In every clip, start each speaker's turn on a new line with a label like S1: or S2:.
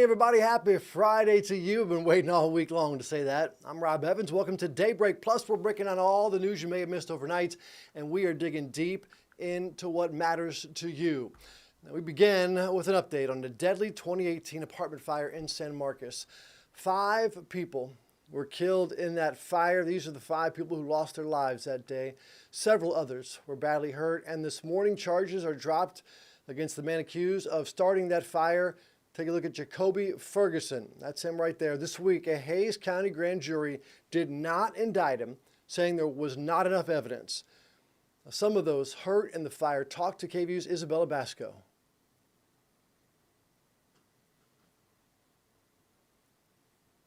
S1: morning, everybody. Happy Friday to you. I've been waiting all week long to say that. I'm Rob Evans. Welcome to Daybreak. Plus, we're breaking down all the news you may have missed overnight, and we are digging deep into what matters to you. Now, we begin with an update on the deadly 2018 apartment fire in San Marcos. 5 people were killed in that fire. These are the 5 people who lost their lives that day. Several others were badly hurt, and this morning charges are dropped against the man accused of starting that fire. Take a look at Jacoby Ferguson. That's him right there. This week, a Hays County grand jury did not indict him, saying there was not enough evidence. Some of those hurt in the fire talked to KVUE's Isabella Basco.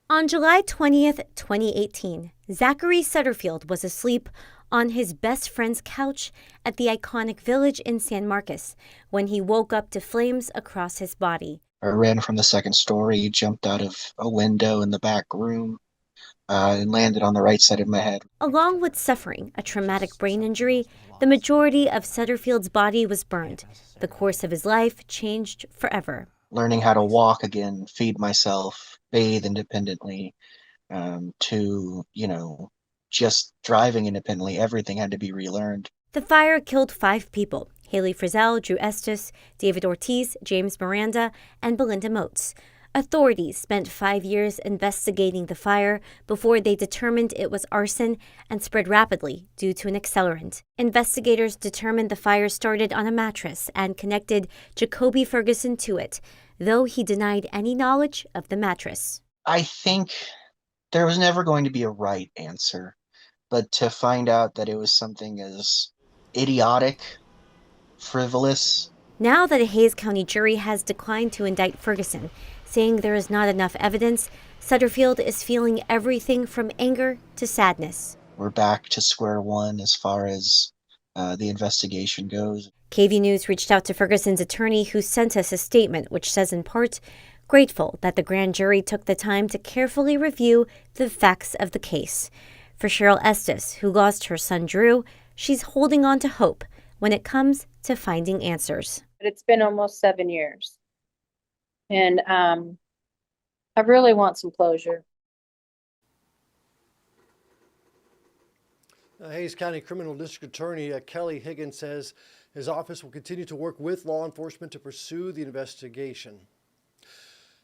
S2: On July 20th, 2018, Zachary Sutterfield was asleep on his best friend's couch at the iconic village in San Marcos when he woke up to flames across his body.
S3: I ran from the second story, jumped out of a window in the back room, and landed on the right side of my head.
S2: Along with suffering a traumatic brain injury, the majority of Sutterfield's body was burned. The course of his life changed forever.
S3: Learning how to walk again, feed myself, bathe independently, just driving independently, everything had to be relearned.
S2: The fire killed 5 people: Haley Frizzell, Drew Estes, David Ortiz, James Miranda, and Belinda Moats. Authorities spent 5 years investigating the fire before they determined it was arson and spread rapidly due to an accelerant. Investigators determined the fire started on a mattress and connected Jacoby Ferguson to it, though he denied any knowledge of the mattress.
S3: I think there was never going to be a right answer, but to find out that it was something as idiotic, frivolous.
S2: Now that a Hays County jury has declined to indict Ferguson, saying there is not enough evidence, Sutterfield is feeling everything from anger to sadness.
S3: We're back to square one as far as the investigation goes.
S2: KVUE News reached out to Ferguson's attorney, who sent us a statement which says in part, grateful that the grand jury took the time to carefully review the facts of the case. For Cheryl Estes, who lost her son Drew, she's holding on to hope when it comes to finding answers.
S4: It's been almost 7 years. And I really want some closure.
S1: Hays County Criminal District Attorney Kelly Higgins says his office will continue to work with law enforcement to pursue the investigation.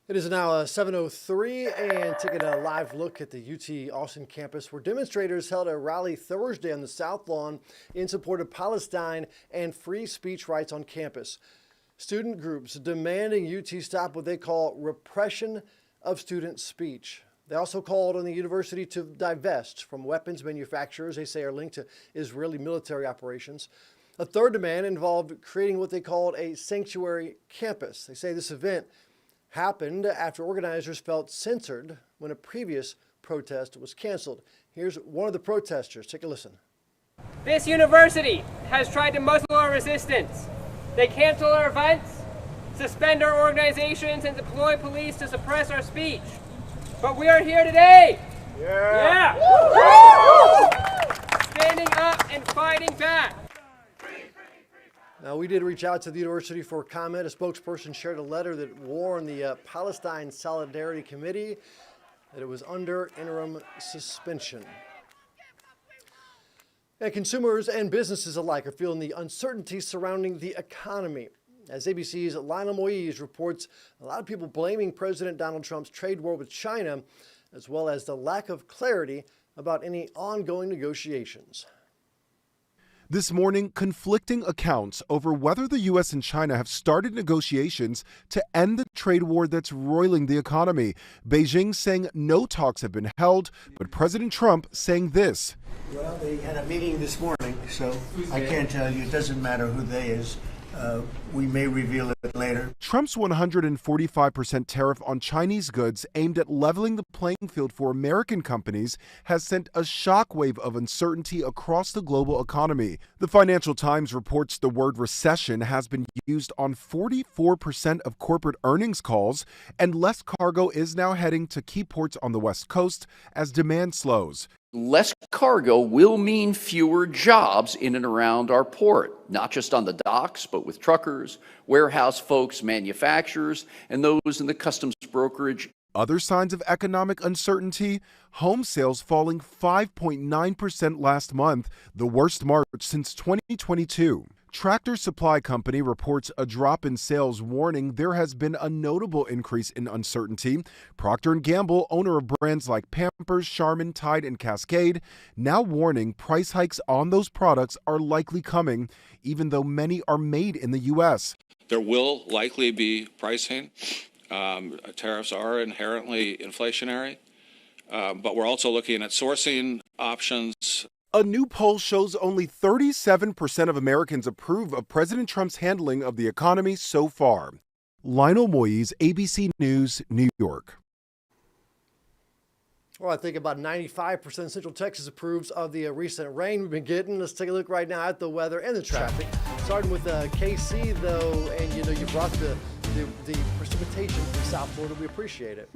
S1: It is now 7:03 and taking a live look at the UT Austin campus, where demonstrators held a rally Thursday on the South Lawn in support of Palestine and free speech rights on campus. Student groups demanding UT stop what they call repression of student speech. They also called on the university to divest from weapons manufacturers they say are linked to Israeli military operations. A third demand involved creating what they called a sanctuary campus. They say this event happened after organizers felt censored when a previous protest was canceled. Here's one of the protesters. Take a listen.
S5: This university has tried to muzzle our resistance. They cancel our events, suspend our organizations, and deploy police to suppress our speech. But we are here today. Yeah. Standing up and fighting back.
S1: Now, we did reach out to the university for comment. A spokesperson shared a letter that warned the Palestine Solidarity Committee that it was under interim suspension. And consumers and businesses alike are feeling the uncertainty surrounding the economy. As ABC's Lionel Moise reports, a lot of people blaming President Donald Trump's trade war with China, as well as the lack of clarity about any ongoing negotiations.
S6: This morning, conflicting accounts over whether the U.S. and China have started negotiations to end the trade war that's roiling the economy. Beijing saying no talks have been held, but President Trump saying this.
S7: Well, they had a meeting this morning, so I can't tell you. It doesn't matter who they is. We may reveal it later.
S6: Trump's 145% tariff on Chinese goods aimed at leveling the playing field for American companies has sent a shockwave of uncertainty across the global economy. The Financial Times reports the word recession has been used on 44% of corporate earnings calls, and less cargo is now heading to key ports on the West Coast as demand slows.
S8: Less cargo will mean fewer jobs in and around our port, not just on the docks, but with truckers, warehouse folks, manufacturers, and those in the customs brokerage.
S6: Other signs of economic uncertainty: home sales falling 5.9% last month, the worst March since 2022. Tractor Supply Company reports a drop in sales, warning there has been a notable increase in uncertainty. Procter & Gamble, owner of brands like Pampers, Charmin, Tide, and Cascade, now warning price hikes on those products are likely coming, even though many are made in the U.S.
S9: There will likely be pricing. Tariffs are inherently inflationary, but we're also looking at sourcing options.
S6: A new poll shows only 37% of Americans approve of President Trump's handling of the economy so far. Lionel Moise, ABC News, New York.
S1: Well, I think about 95% of Central Texas approves of the recent rain we've been getting. Let's take a look right now at the weather and the traffic. Starting with KC, though, and you brought the precipitation from South Florida. We appreciate it.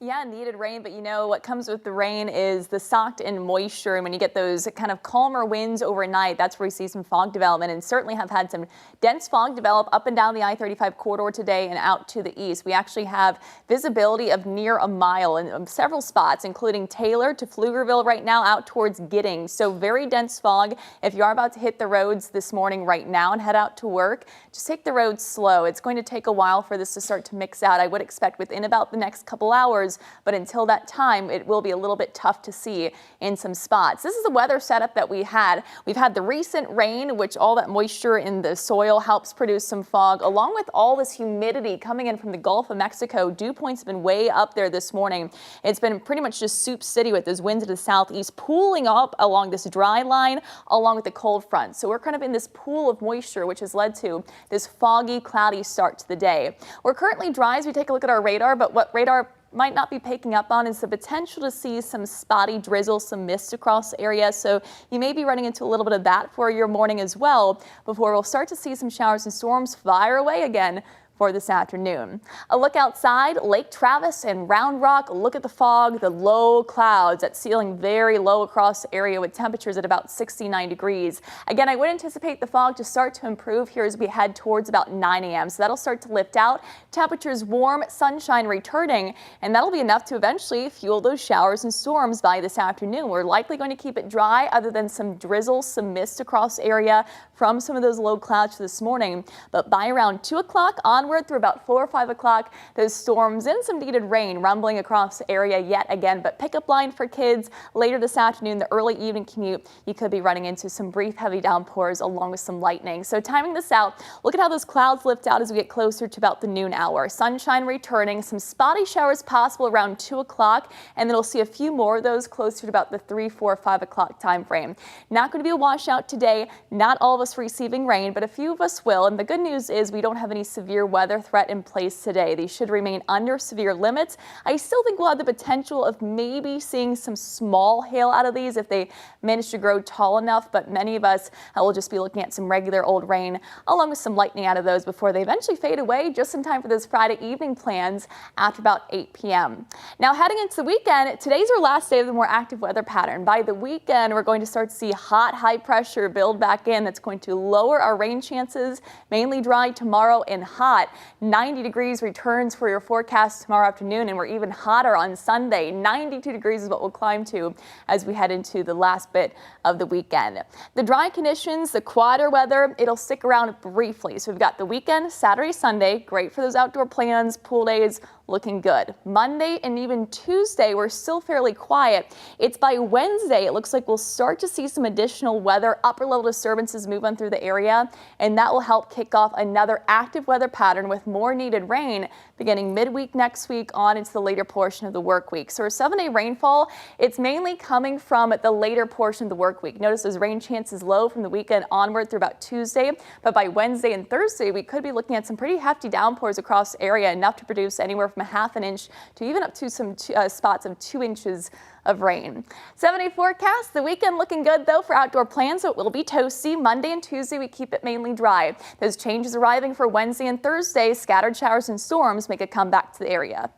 S10: Yeah, needed rain, but what comes with the rain is the socked in moisture. And when you get those kind of calmer winds overnight, that's where we see some fog development, and certainly have had some dense fog develop up and down the I-35 corridor today and out to the east. We actually have visibility of near a mile in several spots, including Taylor to Pflugerville right now out towards Giddings. So very dense fog. If you are about to hit the roads this morning right now and head out to work, just take the roads slow. It's going to take a while for this to start to mix out. I would expect within about the next couple hours. But until that time, it will be a little bit tough to see in some spots. This is the weather setup that we had. We've had the recent rain, which all that moisture in the soil helps produce some fog, along with all this humidity coming in from the Gulf of Mexico. Dew points have been way up there this morning. It's been pretty much just soup city with those winds to the southeast pooling up along this dry line, along with the cold front. So we're kind of in this pool of moisture, which has led to this foggy, cloudy start to the day. We're currently dry as we take a look at our radar, but what radar might not be picking up on is the potential to see some spotty drizzle, some mist across the area. So you may be running into a little bit of that for your morning as well before we'll start to see some showers and storms fire away again for this afternoon. A look outside, Lake Travis and Round Rock. Look at the fog, the low clouds, that ceiling very low across the area with temperatures at about 69 degrees. Again, I would anticipate the fog to start to improve here as we head towards about 9 a.m. So that'll start to lift out. Temperatures warm, sunshine returning, and that'll be enough to eventually fuel those showers and storms by this afternoon. We're likely going to keep it dry other than some drizzle, some mist across the area from some of those low clouds this morning. But by around 2 o'clock onward through about 4 or 5 o'clock, those storms and some needed rain rumbling across the area yet again. But pickup line for kids later this afternoon, the early evening commute, you could be running into some brief heavy downpours along with some lightning. So timing this out, look at how those clouds lift out as we get closer to about the noon hour. Sunshine returning, some spotty showers possible around 2 o'clock, and then we'll see a few more of those closer to about the 3, 4, 5 o'clock time frame. Not going to be a washout today. Not all of us receiving rain, but a few of us will. And the good news is we don't have any severe weather threat in place today. These should remain under severe limits. I still think we'll have the potential of maybe seeing some small hail out of these if they manage to grow tall enough, but many of us will just be looking at some regular old rain along with some lightning out of those before they eventually fade away just in time for those Friday evening plans after about 8 p.m. Now heading into the weekend, today's our last day of the more active weather pattern. By the weekend, we're going to start to see hot, high pressure build back in. That's going to lower our rain chances, mainly dry tomorrow and hot. 90 degrees returns for your forecast tomorrow afternoon, and we're even hotter on Sunday. 92 degrees is what we'll climb to as we head into the last bit of the weekend. The dry conditions, the quieter weather, it'll stick around briefly. So we've got the weekend, Saturday, Sunday, great for those outdoor plans, pool days, looking good. Monday and even Tuesday, we're still fairly quiet. It's by Wednesday, it looks like we'll start to see some additional weather, upper level disturbances move on through the area, and that will help kick off another active weather pattern with more needed rain beginning midweek next week on into the later portion of the work week. So our 7-day rainfall, it's mainly coming from the later portion of the work week. Notice those rain chances low from the weekend onward through about Tuesday, but by Wednesday and Thursday, we could be looking at some pretty hefty downpours across the area, enough to produce anywhere from a half an inch to even up to some spots of 2 inches of rain. 7-day forecast, the weekend looking good though for outdoor plans, so it will be toasty. Monday and Tuesday, we keep it mainly dry. Those changes arriving for Wednesday and Thursday, scattered showers and storms make a comeback to the area.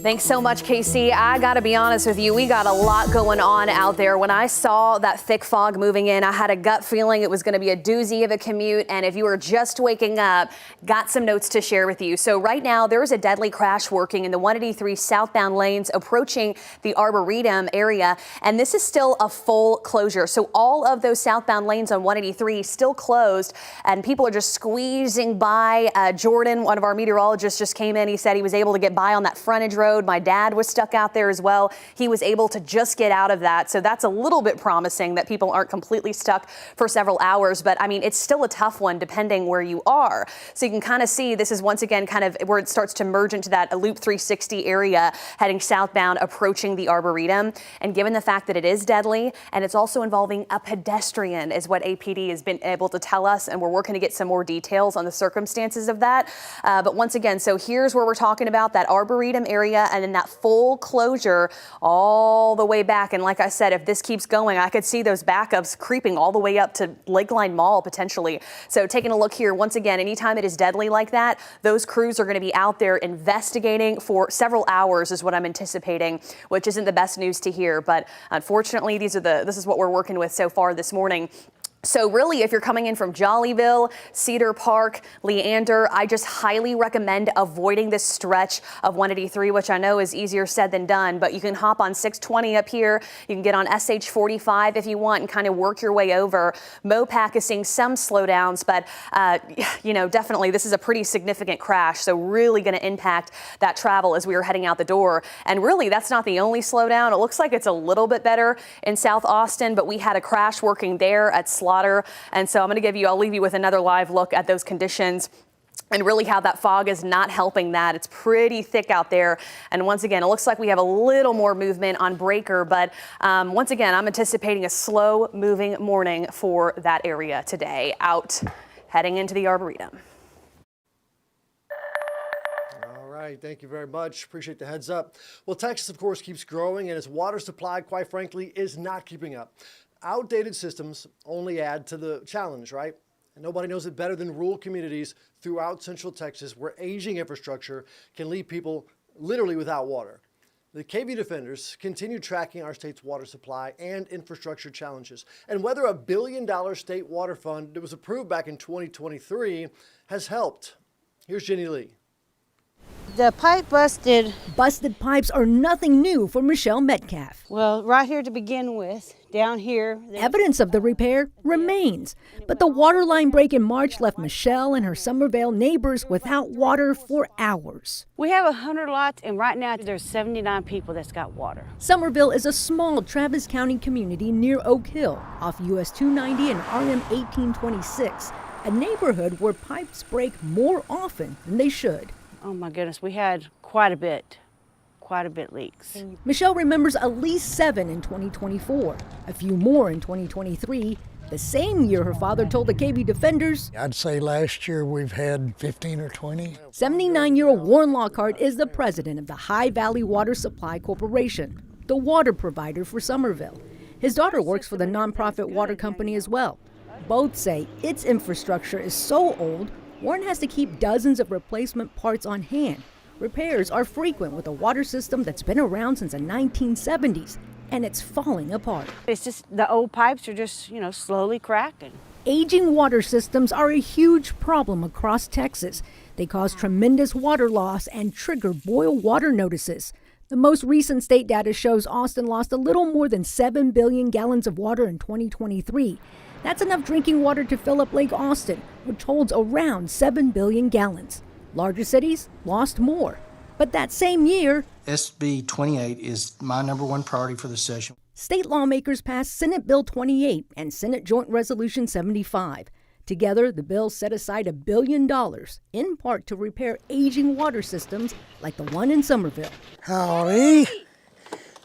S11: Thanks so much, Casey. I got to be honest with you, we got a lot going on out there. When I saw that thick fog moving in, I had a gut feeling it was going to be a doozy of a commute. And if you were just waking up, got some notes to share with you. So right now, there is a deadly crash working in the 183 southbound lanes approaching the Arboretum area. And this is still a full closure. So all of those southbound lanes on 183 still closed, and people are just squeezing by. Jordan, one of our meteorologists, just came in. He said he was able to get by on that frontage road. My dad was stuck out there as well. He was able to just get out of that. So that's a little bit promising that people aren't completely stuck for several hours. But I mean, it's still a tough one depending where you are. So you can kind of see this is once again kind of where it starts to merge into that Loop 360 area heading southbound approaching the Arboretum. And given the fact that it is deadly and it's also involving a pedestrian is what APD has been able to tell us. And we're working to get some more details on the circumstances of that. But once again, so here's where we're talking about that Arboretum area and then that full closure all the way back. And like I said, if this keeps going, I could see those backups creeping all the way up to Lakeline Mall potentially. So taking a look here, once again, anytime it is deadly like that, those crews are going to be out there investigating for several hours is what I'm anticipating, which isn't the best news to hear. But unfortunately, this is what we're working with so far this morning. So really, if you're coming in from Jollyville, Cedar Park, Leander, I just highly recommend avoiding this stretch of 183, which I know is easier said than done, but you can hop on 620 up here. You can get on SH 45 if you want and kind of work your way over. Mopac is seeing some slowdowns, but definitely this is a pretty significant crash. So really going to impact that travel as we are heading out the door. And really, that's not the only slowdown. It looks like it's a little bit better in South Austin, but we had a crash working there at Slaughter. And so I'll leave you with another live look at those conditions and really how that fog is not helping that. It's pretty thick out there. And once again, it looks like we have a little more movement on Breaker. But once again, I'm anticipating a slow moving morning for that area today out heading into the Arboretum.
S1: All right, thank you very much. Appreciate the heads up. Well, Texas, of course, keeps growing, and its water supply, quite frankly, is not keeping up. Outdated systems only add to the challenge, right? And nobody knows it better than rural communities throughout Central Texas where aging infrastructure can leave people literally without water. The KVUE defenders continue tracking our state's water supply and infrastructure challenges, and whether a $1 billion state water fund that was approved back in 2023 has helped. Here's Jenny Lee.
S12: The pipe busted.
S13: Busted pipes are nothing new for Michelle Metcalf.
S12: Well, right here to begin with, down here.
S13: Evidence of the repair remains, but the water line break in March left Michelle and her Somerville neighbors without water for hours.
S12: We have 100 lots, and right now there's 79 people that's got water.
S13: Somerville is a small Travis County community near Oak Hill, off US 290 and RM 1826, a neighborhood where pipes break more often than they should.
S12: Oh my goodness, we had quite a bit leaks.
S13: Michelle remembers at least 7 in 2024, a few more in 2023, the same year her father told the KVUE defenders.
S14: I'd say last year we've had 15 or 20.
S13: 79-year-old Warren Lockhart is the president of the High Valley Water Supply Corporation, the water provider for Somerville. His daughter works for the nonprofit water company as well. Both say its infrastructure is so old, Warren has to keep dozens of replacement parts on hand. Repairs are frequent with a water system that's been around since the 1970s, and it's falling apart.
S12: It's just the old pipes are just, slowly cracking.
S13: Aging water systems are a huge problem across Texas. They cause tremendous water loss and trigger boil water notices. The most recent state data shows Austin lost a little more than 7 billion gallons of water in 2023. That's enough drinking water to fill up Lake Austin, which holds around 7 billion gallons. Larger cities lost more. But that same year,
S15: SB 28 is my #1 priority for the session.
S13: State lawmakers passed Senate Bill 28 and Senate Joint Resolution 75. Together, the bills set aside $1 billion, in part to repair aging water systems like the one in Somerville.
S14: Howdy.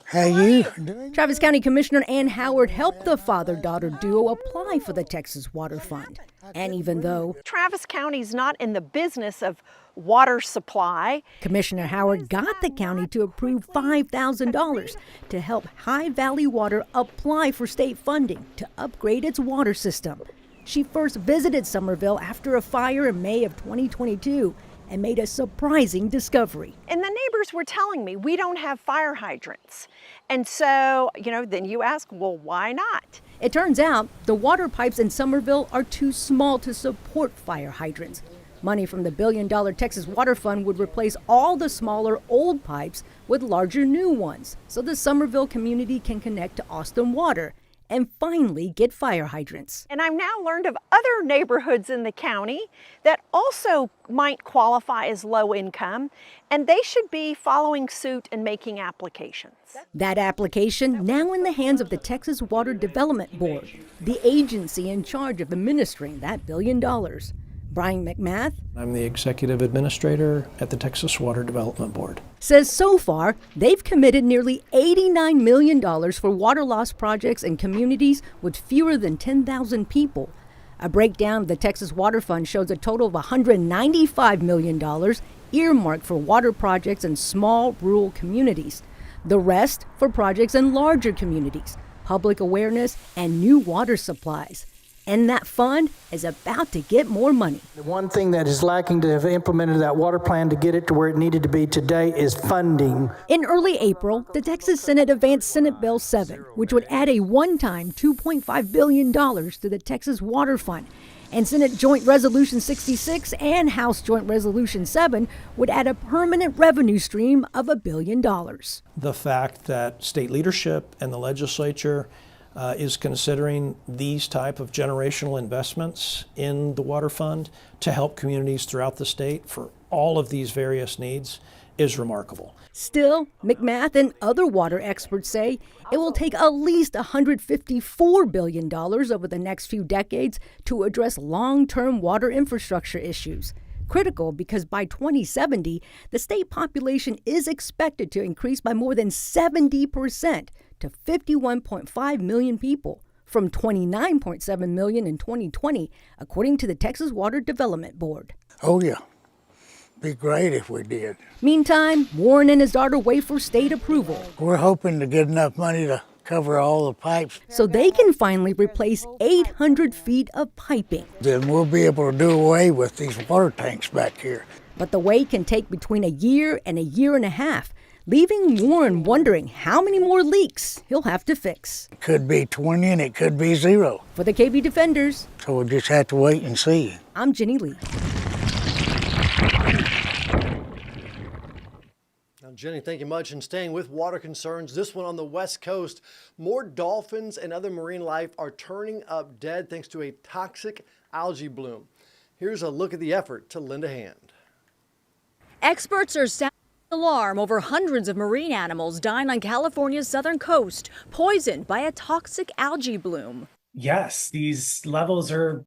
S14: How you doing?
S13: Travis County Commissioner Ann Howard helped the father-daughter duo apply for the Texas Water Fund. And even though
S16: Travis County's not in the business of water supply,
S13: Commissioner Howard got the county to approve $5,000 to help High Valley Water apply for state funding to upgrade its water system. She first visited Somerville after a fire in May of 2022 and made a surprising discovery.
S16: And the neighbors were telling me we don't have fire hydrants. And so, then you ask, well, why not?
S13: It turns out the water pipes in Somerville are too small to support fire hydrants. Money from the $1 billion Texas Water Fund would replace all the smaller old pipes with larger new ones, so the Somerville community can connect to Austin Water and finally get fire hydrants.
S16: And I've now learned of other neighborhoods in the county that also might qualify as low income, and they should be following suit and making applications.
S13: That application now in the hands of the Texas Water Development Board, the agency in charge of administering that $1 billion. Brian McMath,
S17: I'm the executive administrator at the Texas Water Development Board,
S13: says so far they've committed nearly $89 million for water loss projects in communities with fewer than 10,000 people. A breakdown of the Texas Water Fund shows a total of $195 million earmarked for water projects in small rural communities. The rest for projects in larger communities, public awareness, and new water supplies. And that fund is about to get more money.
S15: The one thing that is lacking to have implemented that water plan to get it to where it needed to be today is funding.
S13: In early April, the Texas Senate advanced Senate Bill 7, which would add a one-time $2.5 billion to the Texas Water Fund. And Senate Joint Resolution 66 and House Joint Resolution 7 would add a permanent revenue stream of $1 billion.
S17: the fact that state leadership and the legislature is considering these type of generational investments in the water fund to help communities throughout the state for all of these various needs is remarkable.
S13: Still, McMath and other water experts say it will take at least $154 billion over the next few decades to address long-term water infrastructure issues. Critical because by 2070, the state population is expected to increase by more than 70% to 51.5 million people, from 29.7 million in 2020, according to the Texas Water Development Board.
S14: Oh, yeah. Be great if we did.
S13: Meantime, Warren and his daughter wait for state approval.
S14: We're hoping to get enough money to cover all the pipes.
S13: So they can finally replace 800 feet of piping.
S14: Then we'll be able to do away with these water tanks back here.
S13: But the wait can take between a year and a year and a half, leaving Warren wondering how many more leaks he'll have to fix.
S14: It could be 20 and it could be 0.
S13: For the KVUE Defenders,
S14: So we'll just have to wait and see.
S13: I'm Jenny Lee.
S1: Jenny, thank you much. And staying with water concerns, this one on the West Coast, more dolphins and other marine life are turning up dead thanks to a toxic algae bloom. Here's a look at the effort to lend a hand.
S18: Experts are sounding the alarm over hundreds of marine animals dying on California's southern coast, poisoned by a toxic algae bloom.
S19: Yes, these levels are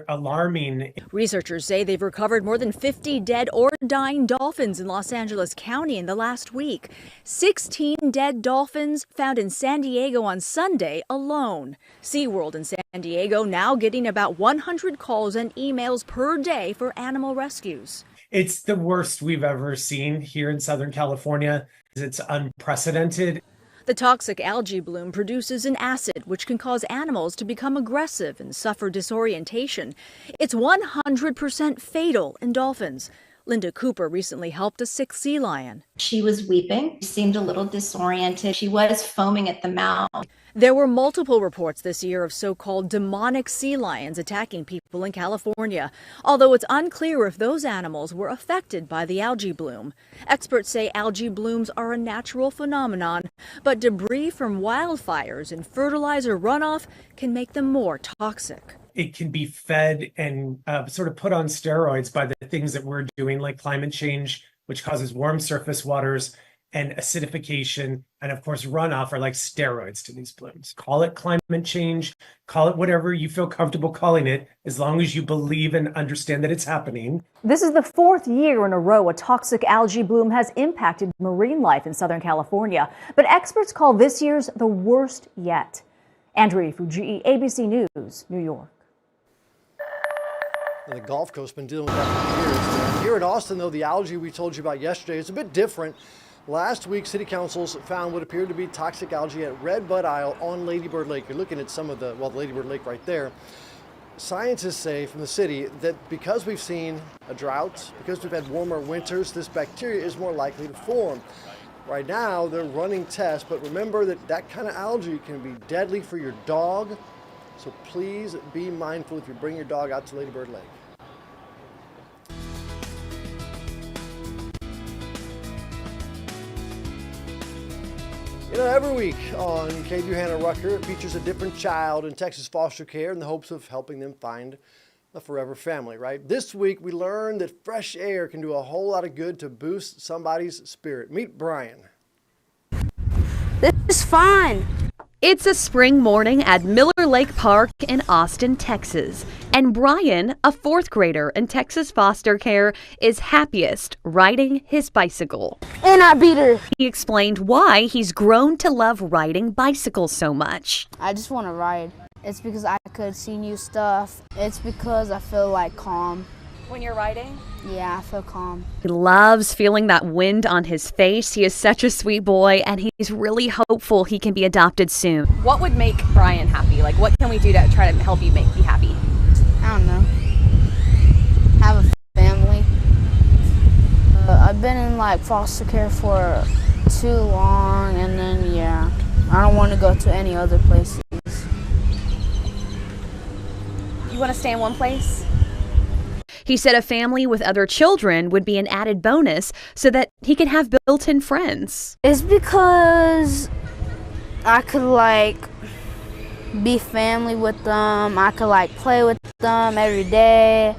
S19: alarming.
S18: Researchers say they've recovered more than 50 dead or dying dolphins in Los Angeles County in the last week. 16 dead dolphins found in San Diego on Sunday alone. SeaWorld in San Diego now getting about 100 calls and emails per day for animal rescues.
S19: It's the worst we've ever seen here in Southern California. It's unprecedented.
S18: The toxic algae bloom produces an acid which can cause animals to become aggressive and suffer disorientation. It's 100% fatal in dolphins. Linda Cooper recently helped a sick sea lion.
S20: She was weeping, seemed a little disoriented. She was foaming at the mouth.
S18: There were multiple reports this year of so-called demonic sea lions attacking people in California, although it's unclear if those animals were affected by the algae bloom. Experts say algae blooms are a natural phenomenon, but debris from wildfires and fertilizer runoff can make them more toxic.
S19: It can be fed and sort of put on steroids by the things that we're doing, like climate change, which causes warm surface waters, and acidification, and of course runoff are like steroids to these blooms. Call it climate change, call it whatever you feel comfortable calling it, as long as you believe and understand that it's happening.
S18: This is the fourth year in a row a toxic algae bloom has impacted marine life in Southern California, but experts call this year's the worst yet. Andrea Fujii, ABC News, New York.
S1: And the Gulf Coast has been dealing with that for years. Here in Austin, though, the algae we told you about yesterday is a bit different. Last week, city councils found what appeared to be toxic algae at Redbud Isle on Lady Bird Lake. You're looking at some of the Lady Bird Lake right there. scientists say from the city that because we've seen a drought, because we've had warmer winters, this bacteria is more likely to form. Right now, they're running tests, but remember that that kind of algae can be deadly for your dog. So please be mindful if you bring your dog out to Lady Bird Lake. You know, every week on KVUE Hannah Rucker, it features a different child in Texas foster care in the hopes of helping them find a forever family, right? This week, we learned that fresh air can do a whole lot of good to boost somebody's spirit. Meet Brian.
S21: This is fun. It's a spring morning at Miller Lake Park in Austin, Texas. And Brian, a fourth grader in Texas foster care, is happiest riding his bicycle. And I beat her. He explained why he's grown to love riding bicycles so much.
S22: I just want to ride. It's because I could see new stuff. It's because I feel like calm.
S10: When you're riding?
S22: Yeah, I feel calm.
S21: He loves feeling that wind on his face. He is such a sweet boy, and he's really hopeful he can be adopted soon.
S10: What would make Brian happy? Like, what can we do to try to help you be happy?
S22: I don't know. Have a family. I've been in like foster care for too long, and then yeah, I don't want to go to any other places.
S10: You want to stay in one place?
S21: He said a family with other children would be an added bonus so that he can have built-in friends.
S22: It's because I could like be family with them. I could like play with them every day,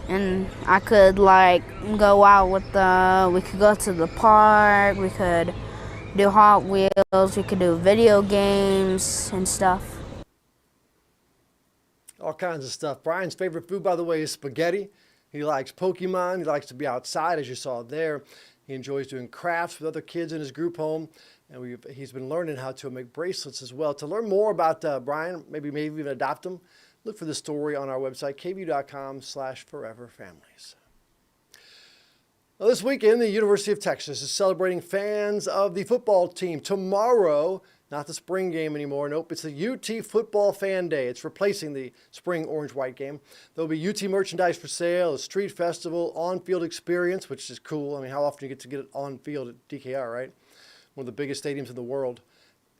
S22: and I could like go out with them. We could go to the park. We could do Hot Wheels. We could do video games and stuff.
S1: All kinds of stuff. Brian's favorite food, by the way, is spaghetti. He likes Pokemon. He likes to be outside, as you saw there. He enjoys doing crafts with other kids in his group home. And he's been learning how to make bracelets as well. To learn more about Brian, maybe even adopt him, look for the story on our website, kvue.com/foreverfamilies. Well, this weekend, the University of Texas is celebrating fans of the football team. Tomorrow, not the spring game anymore. Nope, it's the UT Football Fan Day. It's replacing the spring orange-white game. There'll be UT merchandise for sale, a street festival, on-field experience, which is cool. I mean, how often do you get it on-field at DKR, right? One of the biggest stadiums in the world.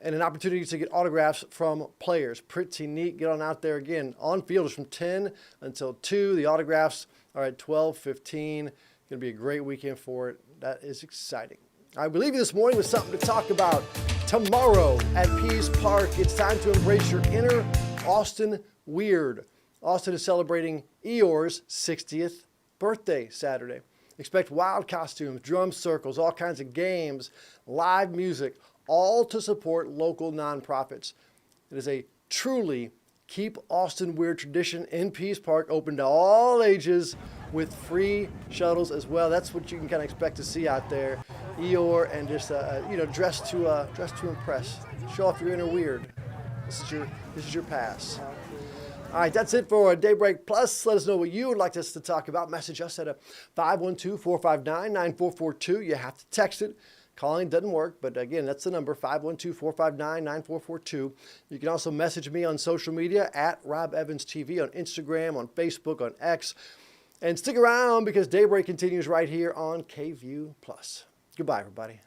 S1: And an opportunity to get autographs from players. Pretty neat. Get on out there again. On-field is from 10 until 2. The autographs are at 12:15. Going to be a great weekend for it. That is exciting. I will leave you this morning with something to talk about. Tomorrow at Pease Park, it's time to embrace your inner Austin weird. Austin is celebrating Eeyore's 60th birthday Saturday. Expect wild costumes, drum circles, all kinds of games, live music, all to support local nonprofits. It is a truly Keep Austin Weird tradition in Pease Park, open to all ages with free shuttles as well. That's what you can kind of expect to see out there. Eeyore and just dressed to impress. Show off your inner weird. This is your pass. All right, that's it for Daybreak Plus. Let us know what you would like us to talk about. Message us at 512-459-9442. You have to text it. Calling doesn't work, but again, that's the number, 512-459-9442. You can also message me on social media at Rob Evans TV on Instagram, on Facebook, on X. And stick around because Daybreak continues right here on KVUE Plus. Goodbye, everybody.